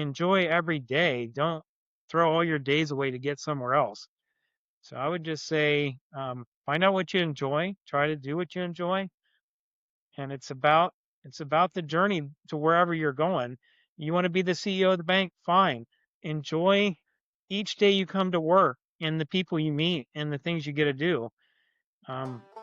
enjoy every day. Don't throw all your days away to get somewhere else. So I would just say, find out what you enjoy, try to do what you enjoy, and it's about the journey to wherever you're going. You want to be the CEO of the bank? Fine. Enjoy each day you come to work and the people you meet and the things you get to do.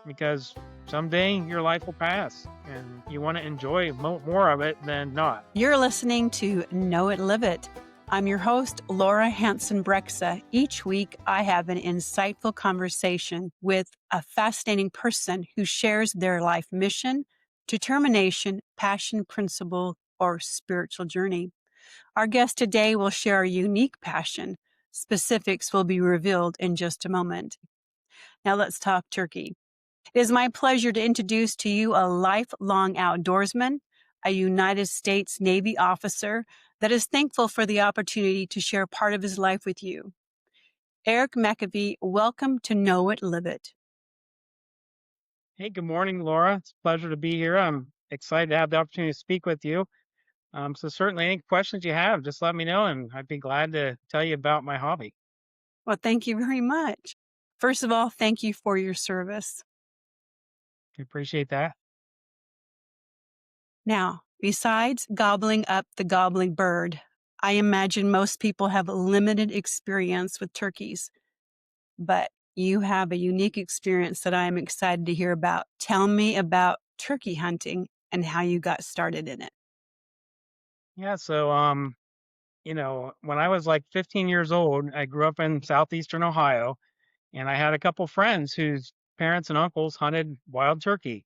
Because someday your life will pass and you want to enjoy more of it than not. You're listening to Know It, Live It. I'm your host, Laura Hanson Brexa. Each week, I have an insightful conversation with a fascinating person who shares their life mission, determination, passion, principle, or spiritual journey. Our guest today will share a unique passion. Specifics will be revealed in just a moment. Now let's talk turkey. It is my pleasure to introduce to you a lifelong outdoorsman, a United States Navy officer that is thankful for the opportunity to share part of his life with you. Eric McAfee, welcome to Know It, Live It. Hey, good morning, Laura. It's a pleasure to be here. I'm excited to have the opportunity to speak with you. So certainly any questions you have, just let me know and I'd be glad to tell you about my hobby. Well, thank you very much. First of all, thank you for your service. I appreciate that. Now, besides gobbling up the gobbling bird, I imagine most people have limited experience with turkeys, but you have a unique experience that I am excited to hear about. Tell me about turkey hunting and how you got started in it. Yeah, so when I was like 15 years old, I grew up in southeastern Ohio and I had a couple friends whose parents and uncles hunted wild turkey.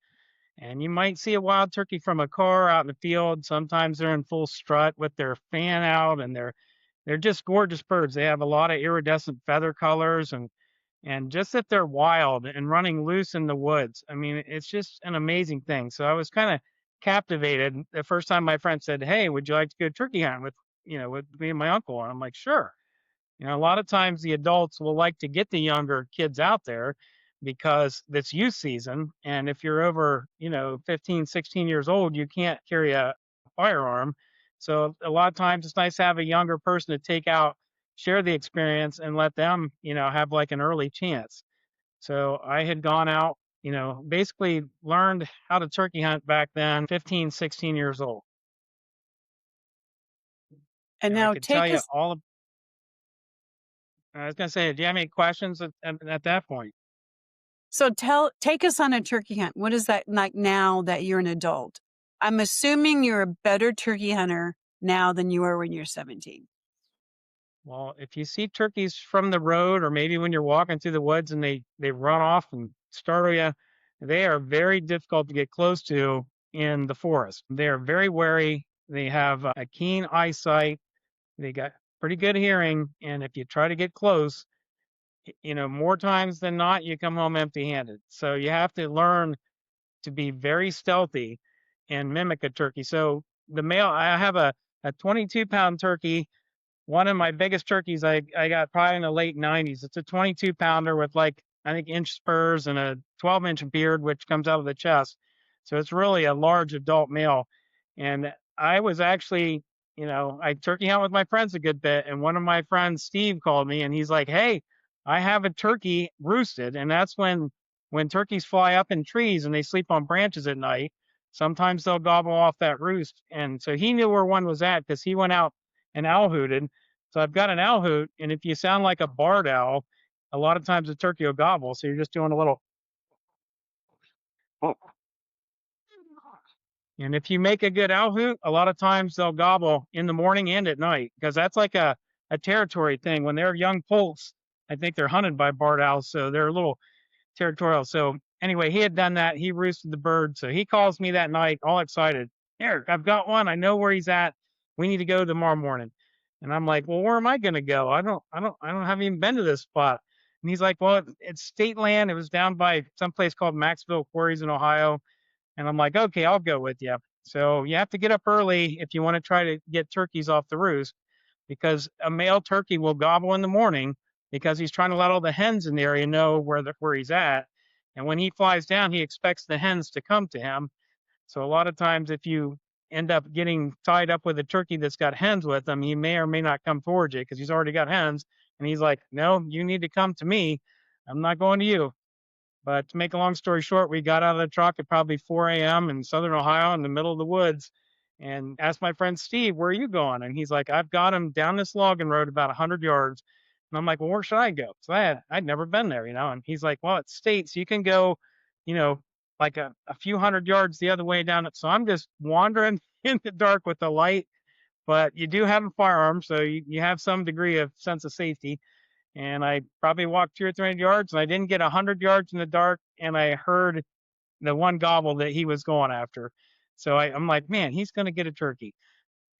And you might see a wild turkey from a car out in the field. Sometimes they're in full strut with their fan out and they're just gorgeous birds. They have a lot of iridescent feather colors and just if they're wild and running loose in the woods. I mean, it's just an amazing thing. So I was kind of captivated the first time my friend said, "Hey, would you like to go turkey hunting with me and my uncle?" And I'm like, "Sure." A lot of times the adults will like to get the younger kids out there because it's youth season. And if you're over, 15, 16 years old, you can't carry a firearm. So a lot of times it's nice to have a younger person to take out, share the experience and let them, have like an early chance. So I had gone out, basically learned how to turkey hunt back then, 15, 16 years old. And And I now could tell take you us, all of, I was going to say, do you have any questions at that point? take us on a turkey hunt. What is that like now that you're an adult? I'm assuming you're a better turkey hunter now than you were when you're 17. Well, if you see turkeys from the road or maybe when you're walking through the woods and they run off and startle you, they are very difficult to get close to in the forest. They are very wary. They have a keen eyesight. They got pretty good hearing, and if you try to get close, more times than not, you come home empty-handed. So you have to learn to be very stealthy and mimic a turkey. So the male, I have a 22-pound turkey. One of my biggest turkeys I got probably in the late 90s. It's a 22 pounder with like, I think, inch spurs and a 12-inch beard, which comes out of the chest. So it's really a large adult male. And I was actually, I turkey hunt with my friends a good bit. And one of my friends, Steve, called me and he's like, "Hey, I have a turkey roosted." And that's when turkeys fly up in trees and they sleep on branches at night. Sometimes they'll gobble off that roost. And so he knew where one was at because he went out and owl hooted. So I've got an owl hoot, and if you sound like a barred owl, a lot of times the turkey will gobble. So you're just doing a little. And if you make a good owl hoot, a lot of times they'll gobble in the morning and at night because that's like a territory thing. When they're young poults, I think they're hunted by barred owls, so they're a little territorial. So anyway, he had done that. He roosted the bird. So he calls me that night, all excited. "Eric, I've got one. I know where he's at. We need to go tomorrow morning." And I'm like, "Well, where am I going to go? I don't have even been to this spot." And he's like, "Well, it's state land. It was down by some place called Maxville Quarries in Ohio." And I'm like, "Okay, I'll go with you." So you have to get up early if you want to try to get turkeys off the roost because a male turkey will gobble in the morning because he's trying to let all the hens in the area know where he's at. And when he flies down, he expects the hens to come to him. So a lot of times if you end up getting tied up with a turkey that's got hens with him, he may or may not come towards you because he's already got hens. And he's like, no, you need to come to me. I'm not going to you. But to make a long story short, we got out of the truck at probably 4 a.m. in Southern Ohio in the middle of the woods and asked my friend Steve, where are you going? And he's like, I've got him down this logging road about 100 yards. And I'm like, well, where should I go? So I'd never been there, And he's like, well, it's state, so you can go, you know, like a few hundred yards the other way down it. So I'm just wandering in the dark with the light, but you do have a firearm, so you have some degree of sense of safety. And I probably walked 200 or 300 yards, and I didn't get 100 yards in the dark, and I heard the one gobble that he was going after. So I'm like, man, he's going to get a turkey.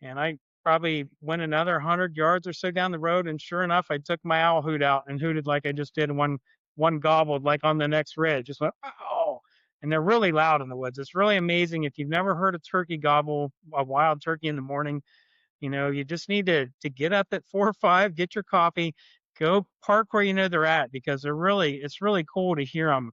And I probably went another 100 yards or so down the road, and sure enough, I took my owl hoot out and hooted like I just did. One gobbled like on the next ridge, just went oh, and they're really loud in the woods. It's really amazing if you've never heard a turkey gobble, a wild turkey in the morning. You just need to get up at 4 or 5, get your coffee, go park where you know they're at because it's really cool to hear them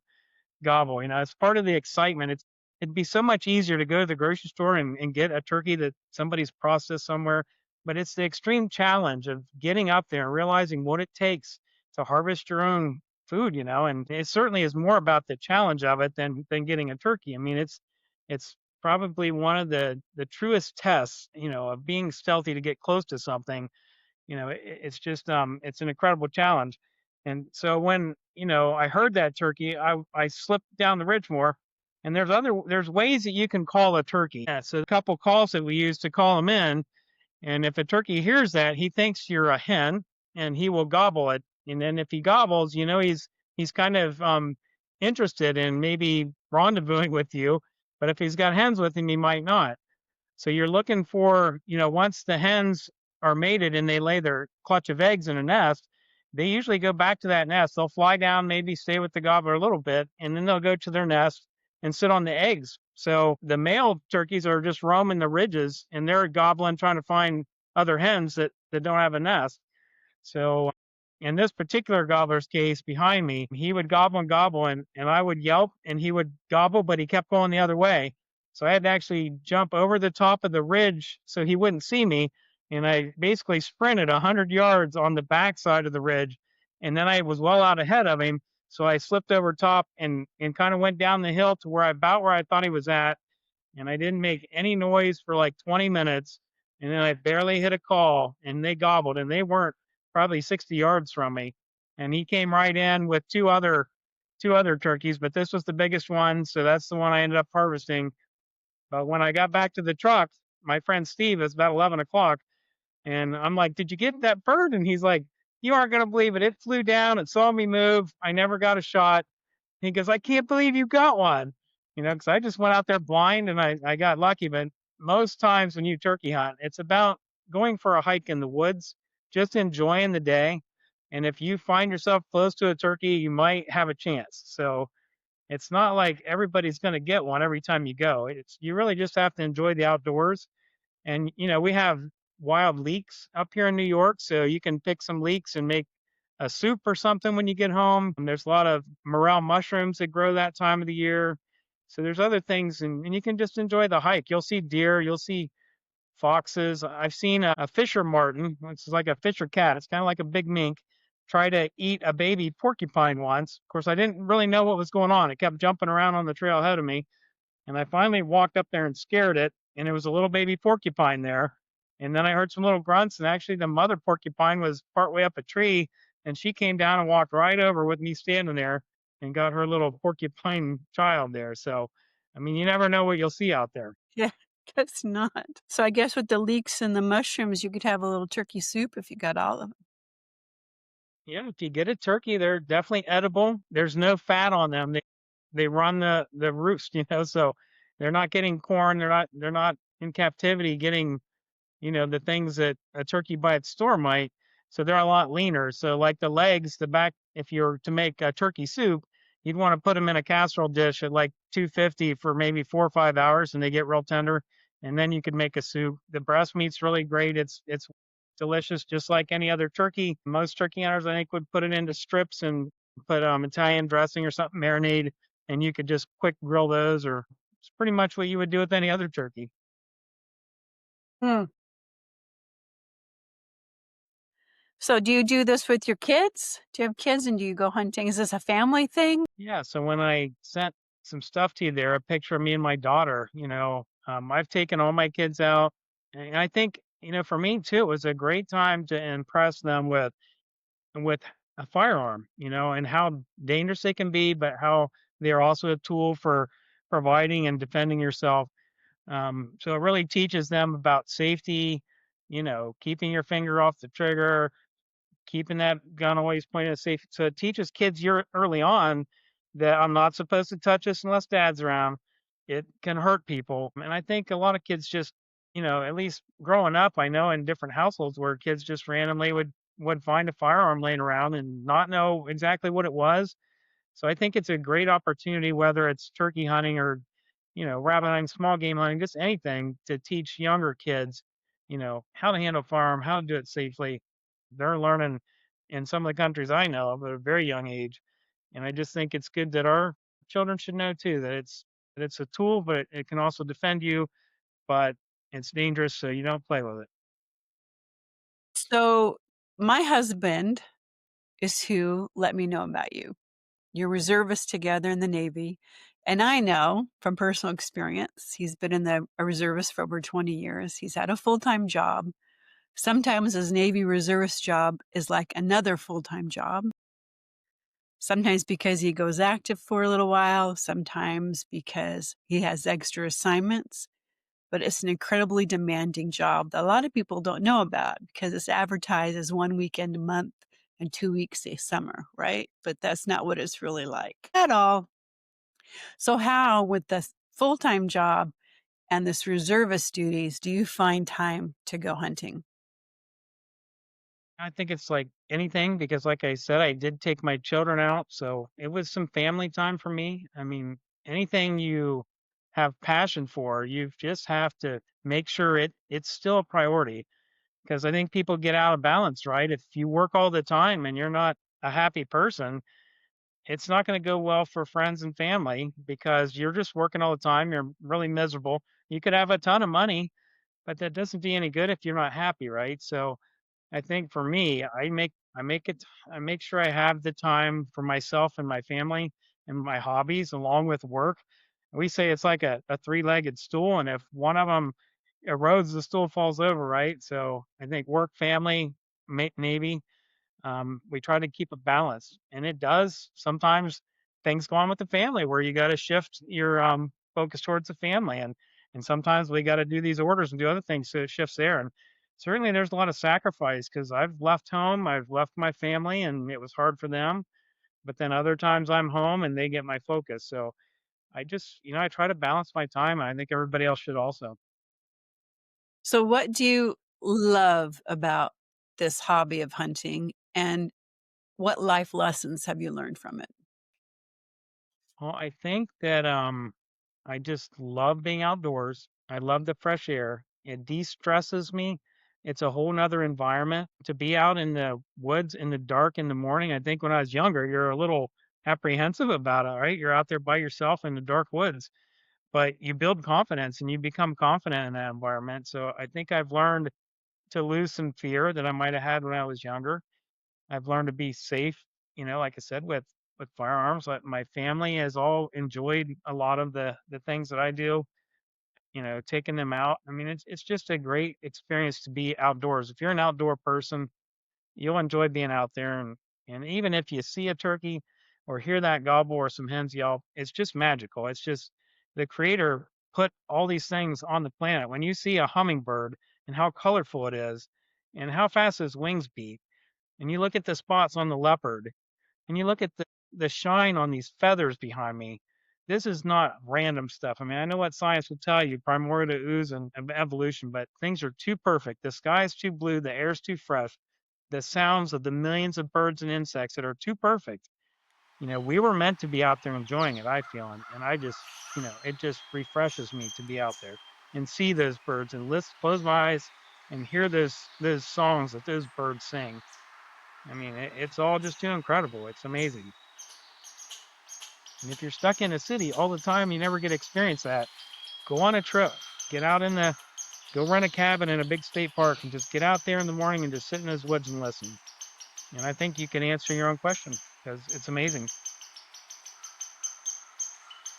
gobble. It's part of the excitement. It'd be so much easier to go to the grocery store and get a turkey that somebody's processed somewhere, but it's the extreme challenge of getting up there and realizing what it takes to harvest your own food, and it certainly is more about the challenge of it than getting a turkey. I mean, it's probably one of the truest tests, of being stealthy to get close to something. It's just it's an incredible challenge. And so when I heard that turkey, I slipped down the ridge more, and there's ways that you can call a turkey. Yeah, so a couple calls that we use to call them in, and if a turkey hears that, he thinks you're a hen, and he will gobble it. And then if he gobbles, he's kind of interested in maybe rendezvousing with you. But if he's got hens with him, he might not. So you're looking for, once the hens are mated and they lay their clutch of eggs in a nest, they usually go back to that nest. They'll fly down, maybe stay with the gobbler a little bit, and then they'll go to their nest and sit on the eggs. So the male turkeys are just roaming the ridges and they're gobbling, trying to find other hens that don't have a nest. So in this particular gobbler's case behind me, he would gobble and gobble, and I would yelp and he would gobble, but he kept going the other way. So I had to actually jump over the top of the ridge so he wouldn't see me. And I basically sprinted 100 yards on the backside of the ridge. And then I was well out ahead of him. So I slipped over top and kind of went down the hill to where I thought he was at. And I didn't make any noise for like 20 minutes. And then I barely hit a call, and they gobbled, and they weren't probably 60 yards from me. And he came right in with two other turkeys, but this was the biggest one. So that's the one I ended up harvesting. But when I got back to the truck, my friend Steve, it's about 11 o'clock, and I'm like, did you get that bird? And he's like, you aren't going to believe it. It flew down. It saw me move. I never got a shot. He goes, I can't believe you got one. Because I just went out there blind and I got lucky. But most times when you turkey hunt, it's about going for a hike in the woods, just enjoying the day. And if you find yourself close to a turkey, you might have a chance. So it's not like everybody's going to get one every time you go. You really just have to enjoy the outdoors. And we have wild leeks up here in New York, so you can pick some leeks and make a soup or something when you get home. And there's a lot of morel mushrooms that grow that time of the year. So there's other things, and you can just enjoy the hike. You'll see deer, you'll see foxes. I've seen a fisher martin, which is like a fisher cat. It's kind of like a big mink, try to eat a baby porcupine once. Of course, I didn't really know what was going on. It kept jumping around on the trail ahead of me. And I finally walked up there and scared it, and there was a little baby porcupine there. And then I heard some little grunts, and actually the mother porcupine was partway up a tree, and she came down and walked right over with me standing there and got her little porcupine child there. So, I mean, you never know what you'll see out there. Yeah, guess not. So I guess with the leeks and the mushrooms, you could have a little turkey soup if you got all of them. Yeah, if you get a turkey, they're definitely edible. There's no fat on them. They run the roost, so they're not getting corn. They're not in captivity getting the things that a turkey by its store might. So they're a lot leaner. So like the legs, the back, if you're to make a turkey soup, you'd want to put them in a casserole dish at like 250 for maybe 4 or 5 hours, and they get real tender. And then you could make a soup. The breast meat's really great. It's delicious, just like any other turkey. Most turkey hunters, I think, would put it into strips and put Italian dressing or something, marinade, and you could just quick grill those, or it's pretty much what you would do with any other turkey. Hmm. So do you do this with your kids? Do you have kids and do you go hunting? Is this a family thing? Yeah, so when I sent some stuff to you there, a picture of me and my daughter, I've taken all my kids out, and I think, for me too, it was a great time to impress them with a firearm, and how dangerous they can be, but how they're also a tool for providing and defending yourself. So it really teaches them about safety, keeping your finger off the trigger, keeping that gun always pointed at safe. So it teaches kids early on that I'm not supposed to touch this unless dad's around. It can hurt people. And I think a lot of kids just, at least growing up, I know in different households where kids just randomly would find a firearm laying around and not know exactly what it was. So I think it's a great opportunity, whether it's turkey hunting or, rabbit hunting, small game hunting, just anything to teach younger kids, how to handle a firearm, how to do it safely. They're learning in some of the countries I know of at a very young age. And I just think it's good that our children should know too that it's a tool, but it can also defend you, but it's dangerous, so you don't play with it. So my husband is who let me know about you. You're reservists together in the Navy. And I know from personal experience, he's been in a reservist for over 20 years. He's had a full-time job. Sometimes his Navy reservist job is like another full-time job. Sometimes because he goes active for a little while, sometimes because he has extra assignments. But it's an incredibly demanding job that a lot of people don't know about because it's advertised as 1 weekend a month and 2 weeks a summer, right? But that's not what it's really like at all. So how, with the full-time job and this reservist duties, do you find time to go hunting? I think it's like anything because, like I said, I did take my children out, so it was some family time for me. I mean, anything you have passion for, you just have to make sure it's still a priority because I think people get out of balance, right? If you work all the time and you're not a happy person, it's not going to go well for friends and family because you're just working all the time. You're really miserable. You could have a ton of money, but that doesn't do you any good if you're not happy, right? So I think for me, I make sure I have the time for myself and my family and my hobbies along with work. We say it's like a three-legged stool, and if one of them erodes, the stool falls over, right? So I think work, family, Navy, we try to keep a balance, and it does sometimes things go on with the family where you got to shift your focus towards the family, and sometimes we got to do these orders and do other things, so it shifts there. And certainly, there's a lot of sacrifice because I've left home, I've left my family, and it was hard for them. But then other times I'm home and they get my focus. So I just, I try to balance my time. And I think everybody else should also. So what do you love about this hobby of hunting, and what life lessons have you learned from it? Well, I think that I just love being outdoors. I love the fresh air. It de-stresses me. It's a whole nother environment to be out in the woods in the dark in the morning. I think when I was younger, you're a little apprehensive about it, right? You're out there by yourself in the dark woods, but you build confidence and you become confident in that environment. So I think I've learned to lose some fear that I might have had when I was younger. I've learned to be safe, like I said, with firearms. Like my family has all enjoyed a lot of the things that I do, taking them out. I mean, it's just a great experience to be outdoors. If you're an outdoor person, you'll enjoy being out there, and even if you see a turkey or hear that gobble or some hens yelp, it's just magical. It's just the creator put all these things on the planet. When you see a hummingbird and how colorful it is and how fast his wings beat, and you look at the spots on the leopard, and you look at the shine on these feathers behind me, this is not random stuff. I mean, I know what science will tell you, primordial ooze and evolution, but things are too perfect. The sky is too blue, the air is too fresh, the sounds of the millions of birds and insects that are too perfect. We were meant to be out there enjoying it, I feel, and I just, it just refreshes me to be out there and see those birds and close my eyes and hear those songs that those birds sing. I mean, it's all just too incredible. It's amazing. And if you're stuck in a city all the time, you never get to experience that. Go on a trip. Get out in Go rent a cabin in a big state park and just get out there in the morning and just sit in those woods and listen. And I think you can answer your own question because it's amazing.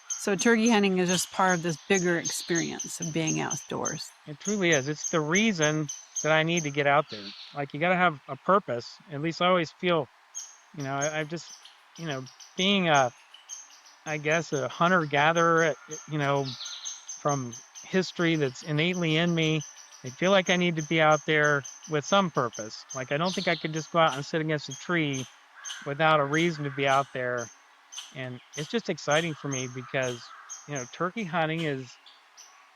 So turkey hunting is just part of this bigger experience of being outdoors. It truly is. It's the reason that I need to get out there. Like you got to have a purpose. At least I always feel, I've just, you know, being I guess, a hunter gatherer, from history that's innately in me. I feel like I need to be out there with some purpose. Like I don't think I could just go out and sit against a tree without a reason to be out there. And it's just exciting for me because, turkey hunting is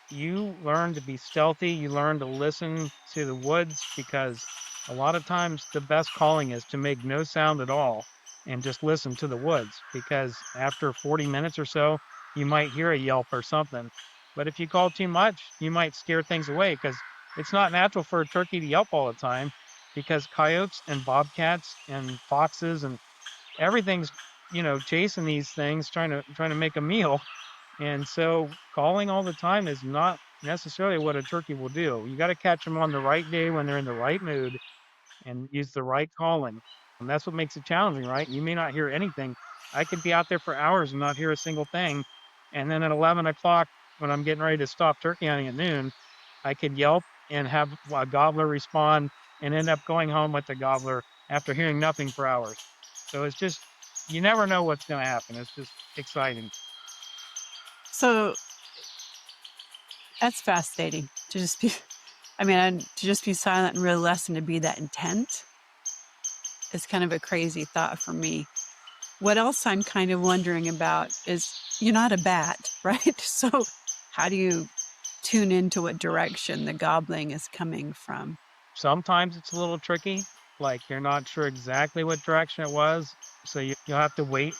you learn to be stealthy, you learn to listen to the woods because a lot of times the best calling is to make no sound at all and just listen to the woods because after 40 minutes or so, you might hear a yelp or something. But if you call too much, you might scare things away because it's not natural for a turkey to yelp all the time because coyotes and bobcats and foxes and everything's, chasing these things trying to make a meal, and so calling all the time is not necessarily what a turkey will do. You got to catch them on the right day when they're in the right mood and use the right calling. And that's what makes it challenging, right? You may not hear anything. I could be out there for hours and not hear a single thing. And then at 11 o'clock, when I'm getting ready to stop turkey hunting at noon, I could yelp and have a gobbler respond and end up going home with the gobbler after hearing nothing for hours. So it's just, you never know what's going to happen. It's just exciting. So that's fascinating to just be, to just be silent and really listen, to be that intent is kind of a crazy thought for me. What else I'm kind of wondering about is you're not a bat, right? So how do you tune into what direction the gobbling is coming from? Sometimes it's a little tricky, like you're not sure exactly what direction it was, so you'll have to wait,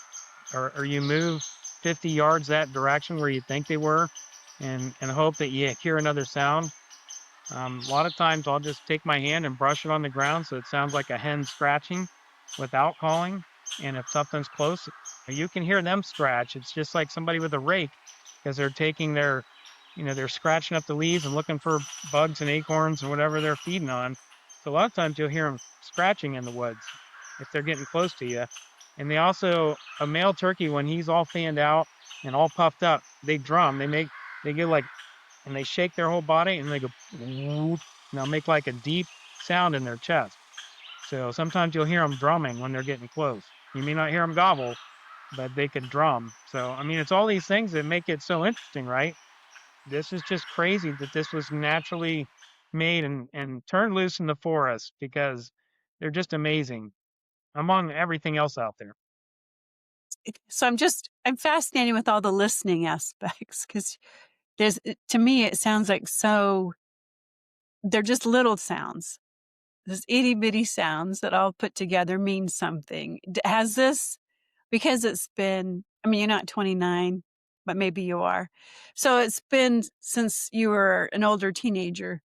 or you move 50 yards that direction where you think they were, and hope that you hear another sound. A lot of times I'll just take my hand and brush it on the ground so it sounds like a hen scratching without calling. And if something's close, you can hear them scratch. It's just like somebody with a rake because they're taking they're scratching up the leaves and looking for bugs and acorns and whatever they're feeding on. So a lot of times you'll hear them scratching in the woods if they're getting close to you. And they also, a male turkey, when he's all fanned out and all puffed up, they drum. They get like, and they shake their whole body and they go, and they'll make like a deep sound in their chest. So sometimes you'll hear them drumming when they're getting close. You may not hear them gobble, but they can drum. So, I mean, it's all these things that make it so interesting, right? This is just crazy that this was naturally made and turned loose in the forest because they're just amazing among everything else out there. So I'm fascinated with all the listening aspects because to me, it sounds like they're just little sounds, this itty bitty sounds that all put together mean something. Has this, because you're not 29, but maybe you are. So it's been since you were an older teenager.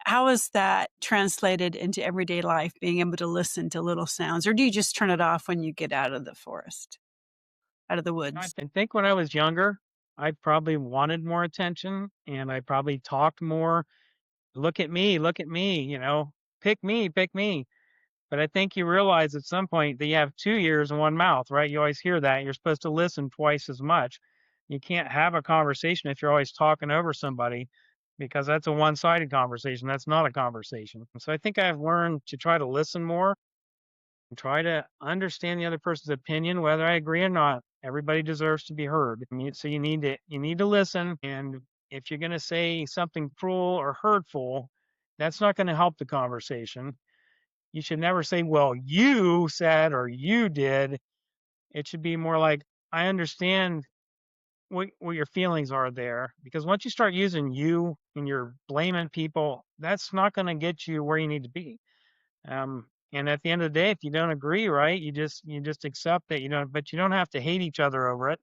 How is that translated into everyday life, being able to listen to little sounds? Or do you just turn it off when you get out of the forest, out of the I woods? think when I was younger, I probably wanted more attention and I probably talked more. Look at me, pick me. But I think you realize at some point that you have 2 ears and 1 mouth, right? You always hear that. You're supposed to listen twice as much. You can't have a conversation if you're always talking over somebody because that's a one-sided conversation. That's not a conversation. So I think I've learned to try to listen more and try to understand the other person's opinion, whether I agree or not. Everybody deserves to be heard. I mean, so you need to listen. And if you're going to say something cruel or hurtful, that's not going to help the conversation. You should never say, well, you said or you did. It should be more like, I understand what your feelings are there. Because once you start using you and you're blaming people, that's not going to get you where you need to be. And at the end of the day, if you don't agree, right, you just accept that but you don't have to hate each other over it.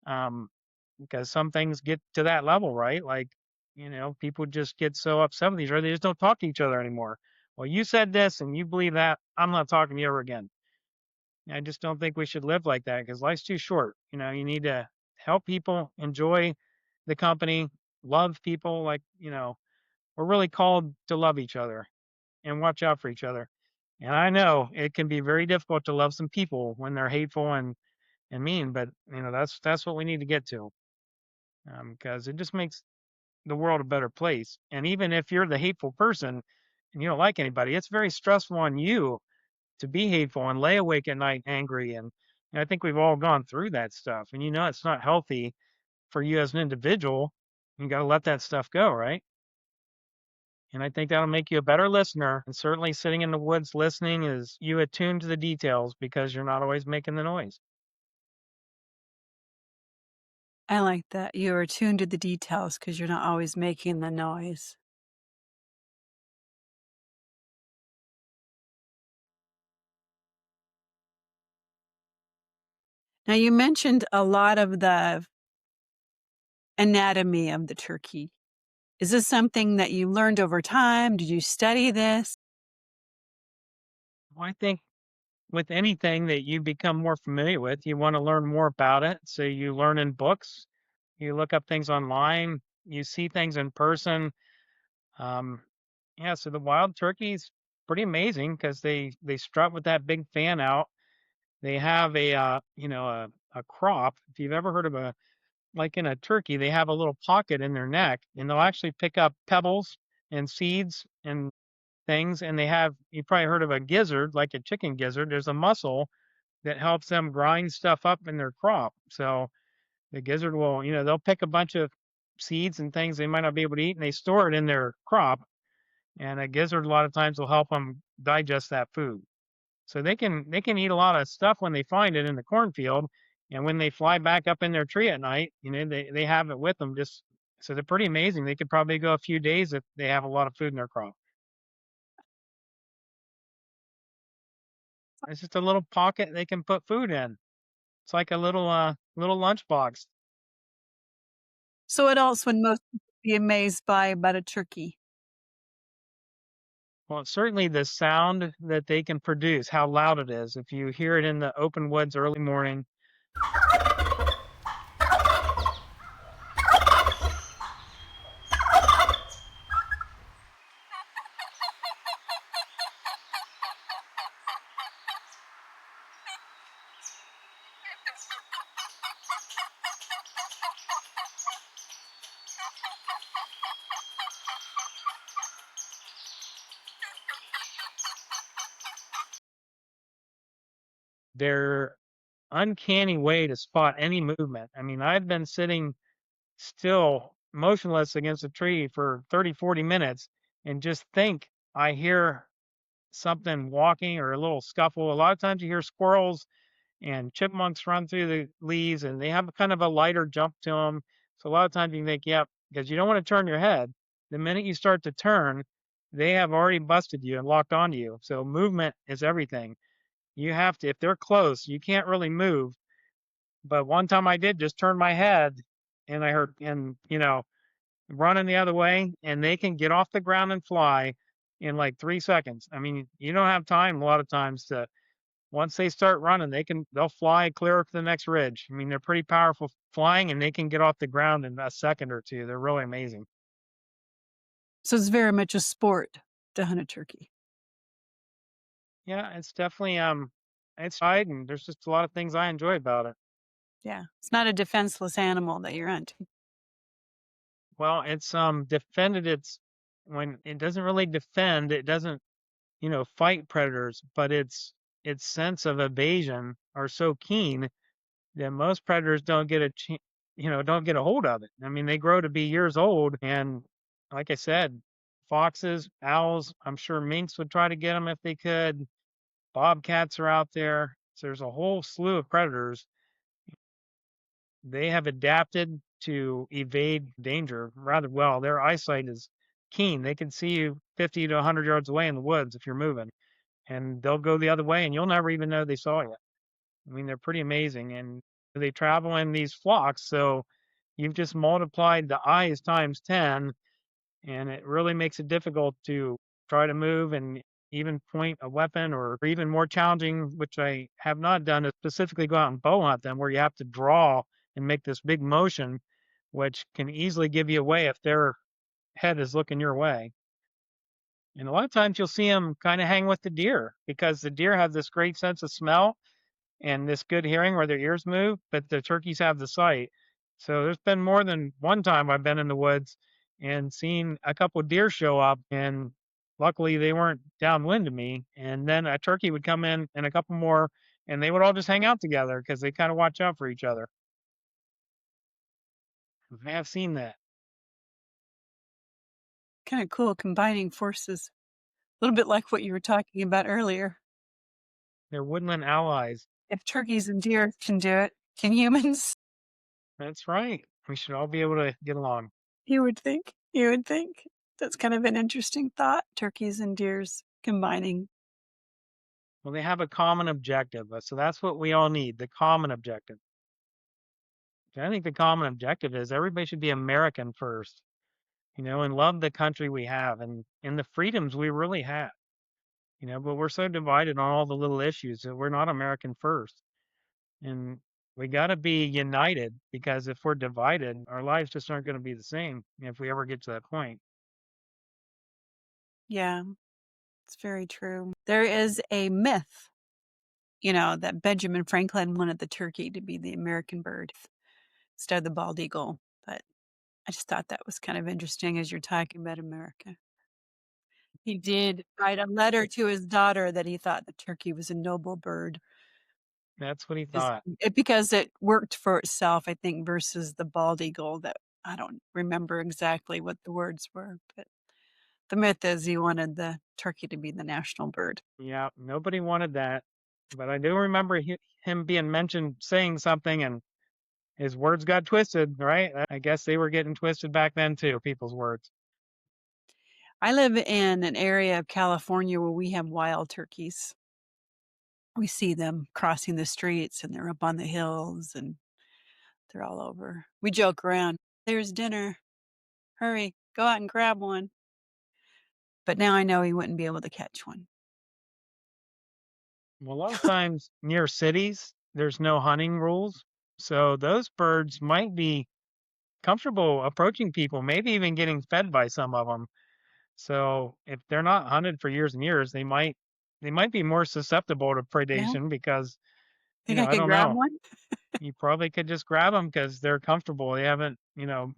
Um, because some things get to that level, right? Like, people just get so upset with each other, they just don't talk to each other anymore. Well, you said this and you believe that. I'm not talking to you ever again. I just don't think we should live like that because life's too short. You need to help people, enjoy the company, love people. Like, we're really called to love each other and watch out for each other. And I know it can be very difficult to love some people when they're hateful and mean, but that's what we need to get to, because it just makes the world a better place. And even if you're the hateful person and you don't like anybody, it's very stressful on you to be hateful and lay awake at night angry. And I think we've all gone through that stuff. And it's not healthy for you as an individual. You got to let that stuff go, right? And I think that'll make you a better listener. And certainly sitting in the woods listening is you attune to the details because you're not always making the noise. I like that. You are tuned to the details because you're not always making the noise. Now, you mentioned a lot of the anatomy of the turkey. Is this something that you learned over time? Did you study this? Well, I think with anything that you become more familiar with, you want to learn more about it. So you learn in books, you look up things online, you see things in person. Um, yeah, so the wild turkey's pretty amazing because they strut with that big fan out. They have a crop. If you've ever heard of like in a turkey, they have a little pocket in their neck, and they'll actually pick up pebbles and seeds and things. And you probably heard of a gizzard, like a chicken gizzard. There's a muscle that helps them grind stuff up in their crop. So the gizzard will, they'll pick a bunch of seeds and things they might not be able to eat, and they store it in their crop. And a gizzard a lot of times will help them digest that food. So they can eat a lot of stuff when they find it in the cornfield, and when they fly back up in their tree at night, they have it with them. Just so they're pretty amazing. They could probably go a few days if they have a lot of food in their crop. It's just a little pocket they can put food in. It's like a little lunchbox. So, what else would most people be amazed by about a turkey? Well, it's certainly the sound that they can produce, how loud it is. If you hear it in the open woods early morning, their uncanny way to spot any movement. I mean, I've been sitting still, motionless against a tree for 30, 40 minutes and just think I hear something walking or a little scuffle. A lot of times you hear squirrels and chipmunks run through the leaves and they have a kind of a lighter jump to them. So a lot of times you can think, yep, because you don't want to turn your head. The minute you start to turn, they have already busted you and locked onto you. So movement is everything. You have to, if they're close, you can't really move. But one time I did just turn my head and I heard, and running the other way, and they can get off the ground and fly in like 3 seconds. I mean, you don't have time a lot of times to, once they start running, they'll fly clear to the next ridge. I mean, they're pretty powerful flying and they can get off the ground in a second or two. They're really amazing. So, it's very much a sport to hunt a turkey. Yeah, it's definitely it's fun, and there's just a lot of things I enjoy about it. Yeah. It's not a defenseless animal that you're hunting. Well, it's defended its when it doesn't really defend, it doesn't, fight predators, but its sense of evasion are so keen that most predators don't get a hold of it. I mean, they grow to be years old, and like I said, foxes, owls, I'm sure minks would try to get them if they could. Bobcats are out there. So there's a whole slew of predators. They have adapted to evade danger rather well. Their eyesight is keen. They can see you 50 to 100 yards away in the woods if you're moving, and they'll go the other way, and you'll never even know they saw you. I mean, they're pretty amazing, and they travel in these flocks. So you've just multiplied the eyes times 10, and it really makes it difficult to try to move and even point a weapon, or even more challenging, which I have not done, is specifically go out and bow hunt them, where you have to draw and make this big motion, which can easily give you away if they're head is looking your way. And a lot of times you'll see them kind of hang with the deer because the deer have this great sense of smell and this good hearing where their ears move, but the turkeys have the sight. So there's been more than one time I've been in the woods and seen a couple deer show up, and luckily they weren't downwind of me. And then a turkey would come in and a couple more, and they would all just hang out together because they kind of watch out for each other. I have seen that. Kind of cool combining forces. A little bit like what you were talking about earlier. They're woodland allies. If turkeys and deer can do it, can humans? That's right. We should all be able to get along. You would think. You would think. That's kind of an interesting thought. Turkeys and deers combining. Well, they have a common objective. So that's what we all need, the common objective. I think the common objective is everybody should be American first, and love the country we have and the freedoms we really have, but we're so divided on all the little issues that we're not American first. And we got to be united because if we're divided, our lives just aren't going to be the same if we ever get to that point. Yeah, it's very true. There is a myth, that Benjamin Franklin wanted the turkey to be the American bird instead of the bald eagle. But I just thought that was kind of interesting as you're talking about America. He did write a letter to his daughter that he thought the turkey was a noble bird. That's what he Is thought. because it worked for itself, I think, versus the bald eagle that I don't remember exactly what the words were, but the myth is he wanted the turkey to be the national bird. Yeah, nobody wanted that. But I do remember him being mentioned saying something and his words got twisted, right? I guess they were getting twisted back then too, people's words. I live in an area of California where we have wild turkeys. We see them crossing the streets and they're up on the hills and they're all over. We joke around, "There's dinner. Hurry, go out and grab one." But now I know he wouldn't be able to catch one. Well, a lot of times near cities, there's no hunting rules. So those birds might be comfortable approaching people, maybe even getting fed by some of them. So if they're not hunted for years and years, they might be more susceptible to Yeah. predation because, Think I I could don't grab know. one? You probably could just grab them because they're comfortable. They haven't,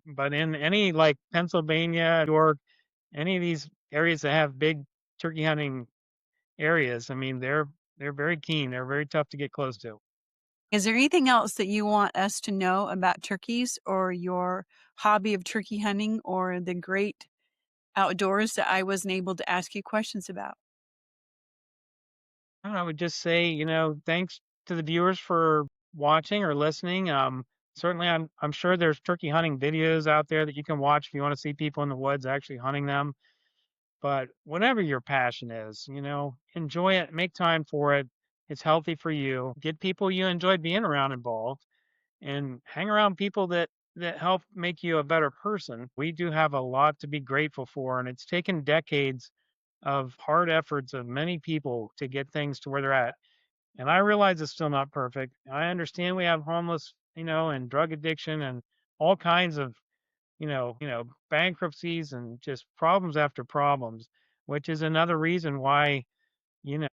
but in any like Pennsylvania, York, any of these areas that have big turkey hunting areas, I mean, they're very keen. They're very tough to get close to. Is there anything else that you want us to know about turkeys or your hobby of turkey hunting or the great outdoors that I wasn't able to ask you questions about? I would just say, thanks to the viewers for watching or listening. Certainly, I'm sure there's turkey hunting videos out there that you can watch if you want to see people in the woods actually hunting them. But whatever your passion is, enjoy it, make time for it. It's healthy for you. Get people you enjoy being around involved and hang around people that help make you a better person. We do have a lot to be grateful for, and it's taken decades of hard efforts of many people to get things to where they're at. And I realize it's still not perfect. I understand we have homeless, and drug addiction and all kinds of, bankruptcies and just problems after problems, which is another reason why, you know,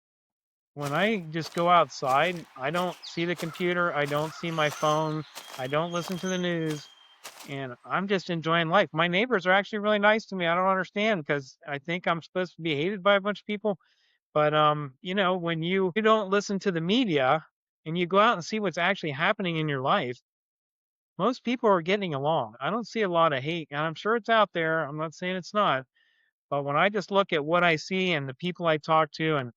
when I just go outside, I don't see the computer, I don't see my phone, I don't listen to the news, and I'm just enjoying life. My neighbors are actually really nice to me. I don't understand because I think I'm supposed to be hated by a bunch of people. But when you don't listen to the media and you go out and see what's actually happening in your life, most people are getting along. I don't see a lot of hate, and I'm sure it's out there. I'm not saying it's not, but when I just look at what I see and the people I talk to, and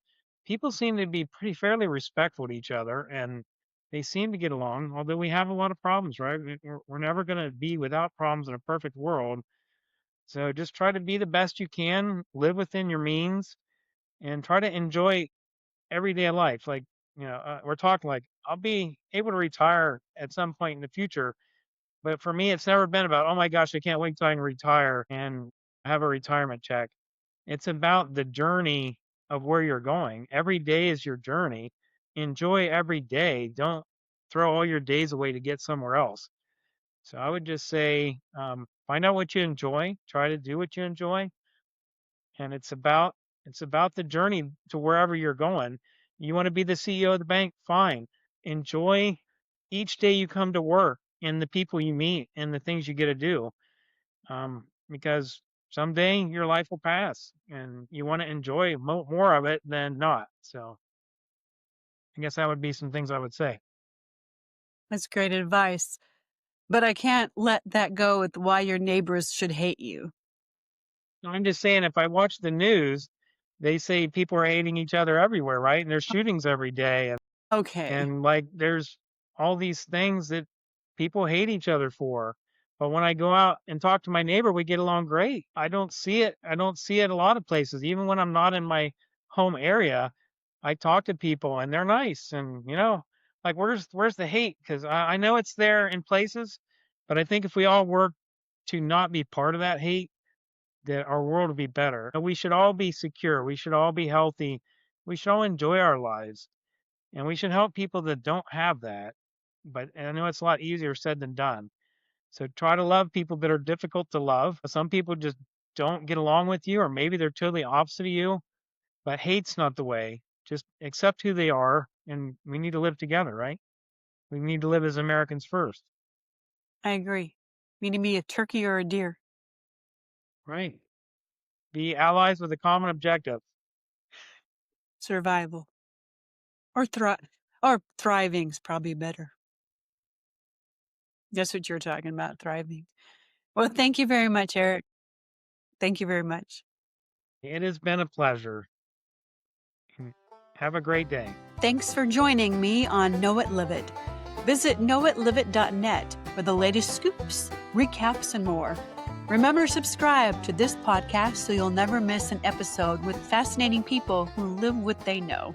people seem to be pretty fairly respectful to each other, and they seem to get along. Although we have a lot of problems, right? We're never going to be without problems in a perfect world. So just try to be the best you can, live within your means, and try to enjoy everyday life. Like, we're talking like I'll be able to retire at some point in the future. But for me, it's never been about, oh my gosh, I can't wait till I can retire and have a retirement check. It's about the journey of where you're going. Every day is your journey. Enjoy every day. Don't throw all your days away to get somewhere else. So I would just say, Find out what you enjoy, try to do what you enjoy, and it's about the journey to wherever you're going. You want to be the CEO of the bank? Fine. Enjoy each day you come to work and the people you meet and the things you get to do. Because someday your life will pass and you want to enjoy more of it than not. So I guess that would be some things I would say. That's great advice. But I can't let that go with why your neighbors should hate you. No, I'm just saying, if I watch the news, they say people are hating each other everywhere, right? And there's shootings every day. Okay. And like there's all these things that people hate each other for. But when I go out and talk to my neighbor, we get along great. I don't see it. I don't see it a lot of places. Even when I'm not in my home area, I talk to people and they're nice. And like where's the hate? Because I know it's there in places, but I think if we all work to not be part of that hate, that our world will be better. And we should all be secure. We should all be healthy. We should all enjoy our lives. And we should help people that don't have that. But and I know it's a lot easier said than done. So try to love people that are difficult to love. Some people just don't get along with you, or maybe they're totally opposite of you. But hate's not the way. Just accept who they are, and we need to live together, right? We need to live as Americans first. I agree. You need to be a turkey or a deer. Right. Be allies with a common objective. Survival. Or thriving's probably better. That's what you're talking about, thriving. Well, thank you very much, Eric. Thank you very much. It has been a pleasure. Have a great day. Thanks for joining me on Know It Live It. Visit knowitliveit.net for the latest scoops, recaps, and more. Remember to subscribe to this podcast so you'll never miss an episode with fascinating people who live what they know.